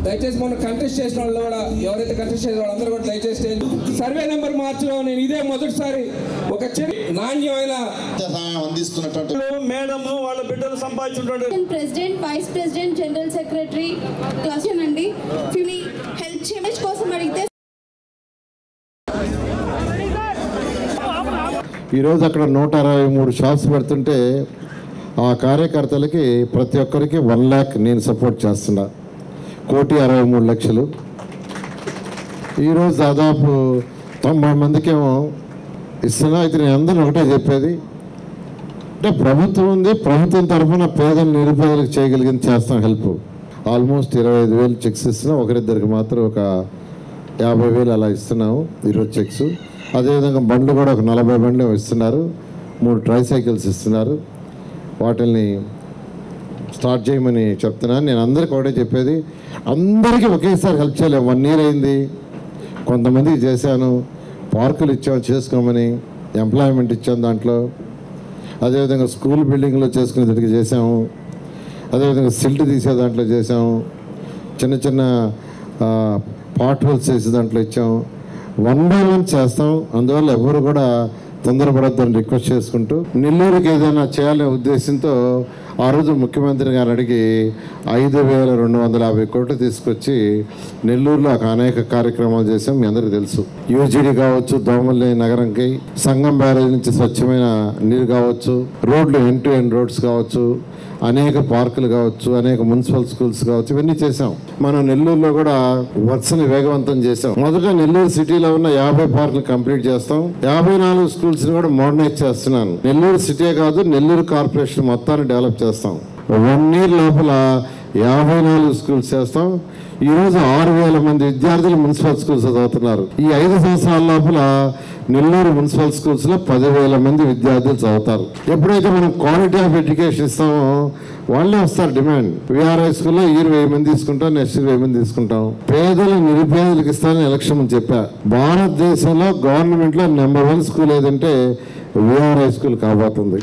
దయచేసి మొన్న కంటెస్ట్ చేసిన వాళ్ళు కూడా ఎవరైతే కంటెస్ట్ చేసిన వాళ్ళందరూ కూడా దయచేసి సర్వే నెంబర్ మార్చడం నేను ఇదే మొదటిసారి ఒక నాణ్యమైన అందిస్తున్నటువంటి మేడం వాళ్ళ బిడ్డలు సంపాదించుంటాడు. President, vice president, general secretary class అండి హెల్ప్ చేయడం కోసం అడిగితే ఈరోజు అక్కడ 163 షాప్స్ పెడుతుంటే ఆ కార్యకర్తలకి ప్రతి ఒక్కరికి 1 lakh నేను సపోర్ట్ చేస్తున్నా. 1,63,00,000. ఈరోజు దాదాపు 90 మందికేమో ఇస్తున్నా. అయితే నేను అందరిని ఒకటే చెప్పేది, అంటే ప్రభుత్వం ఉంది, ప్రభుత్వం తరఫున పేదలు నిరుపేదలకు చేయగలిగింది చేస్తాం హెల్ప్. ఆల్మోస్ట్ 25,000 చెక్స్ ఇస్తున్నాం. ఒకరిద్దరికి మాత్రం ఒక 50,000 అలా ఇస్తున్నాము ఈరోజు చెక్స్. అదేవిధంగా బండ్లు కూడా ఒక 40 బండ్లు ఇస్తున్నారు. 3 ట్రైసైకిల్స్ ఇస్తున్నారు. వాటిని స్టార్ట్ చేయమని చెప్తున్నాను. నేను అందరికీ ఒకటే చెప్పేది, అందరికీ ఒకేసారి హెల్ప్ చేయలేము. 1 year అయింది. కొంతమందికి చేశాను, పార్కులు ఇచ్చాము చేసుకోమని, ఎంప్లాయ్మెంట్ ఇచ్చాము దాంట్లో. అదేవిధంగా స్కూల్ బిల్డింగ్లో చేసుకునేదానికి చేసాము. అదేవిధంగా సిల్ట్ తీసే దాంట్లో చేసాము. చిన్న చిన్న పాట్ హోల్స్ చేసే దాంట్లో ఇచ్చాము. 1 by 1 చేస్తాం. అందువల్ల ఎవరు కూడా తొందరపడద్దని రిక్వెస్ట్ చేసుకుంటూ, నెల్లూరుకి ఏదైనా చేయాలనే ఉద్దేశంతో ఆ రోజు ముఖ్యమంత్రి గారు అడిగి 5,250 కోట్లు తీసుకొచ్చి నెల్లూరులో అనేక కార్యక్రమాలు చేసాం. మీ అందరికీ తెలుసు. యూజీడీ కావచ్చు, దోమల్లి నగరంకి, సంగం బ్యారేజ్ నుంచి స్వచ్ఛమైన నీరు కావచ్చు, రోడ్లు ఎండ్ టు ఎండ్ రోడ్స్ కావచ్చు, అనేక పార్కులు కావచ్చు, అనేక మున్సిపల్ స్కూల్స్ కావచ్చు, ఇవన్నీ చేసాం. మనం నెల్లూరులో కూడా వర్క్స్ని వేగవంతం చేసాం. మొదట నెల్లూరు సిటీలో ఉన్న 50 పార్కులు కంప్లీట్ చేస్తాం. 54 స్కూల్స్ని కూడా మోడర్నైజ్ చేస్తున్నాను. నెల్లూరు సిటీ కాదు, నెల్లూరు కార్పొరేషన్ మొత్తాన్ని డెవలప్ చేస్తాం. 1 year లోపల 54 స్కూల్స్ చేస్తాం. ఈరోజు 6,000 మంది విద్యార్థులు మున్సిపల్ స్కూల్స్ చదువుతున్నారు. ఈ 5 సంవత్సరాల లోపల నెల్లూరు మున్సిపల్ స్కూల్స్లో 10,000 మంది విద్యార్థులు చదువుతారు. ఎప్పుడైతే మనం క్వాలిటీ ఆఫ్ ఎడ్యుకేషన్ ఇస్తామో వాళ్ళే వస్తారు డిమాండ్. విఆర్ఐ స్కూల్లో 20,000 మంది తీసుకుంటాం, నెక్స్ట్ 20,000 మంది తీసుకుంటాం. పేదలు నిరుపేదలకు ఇస్తానని ఎలక్షన్ అని చెప్పా. భారతదేశంలో గవర్నమెంట్లో నెంబర్ 1 స్కూల్ ఏదంటే విఆర్ఐ స్కూల్ కాబోతుంది.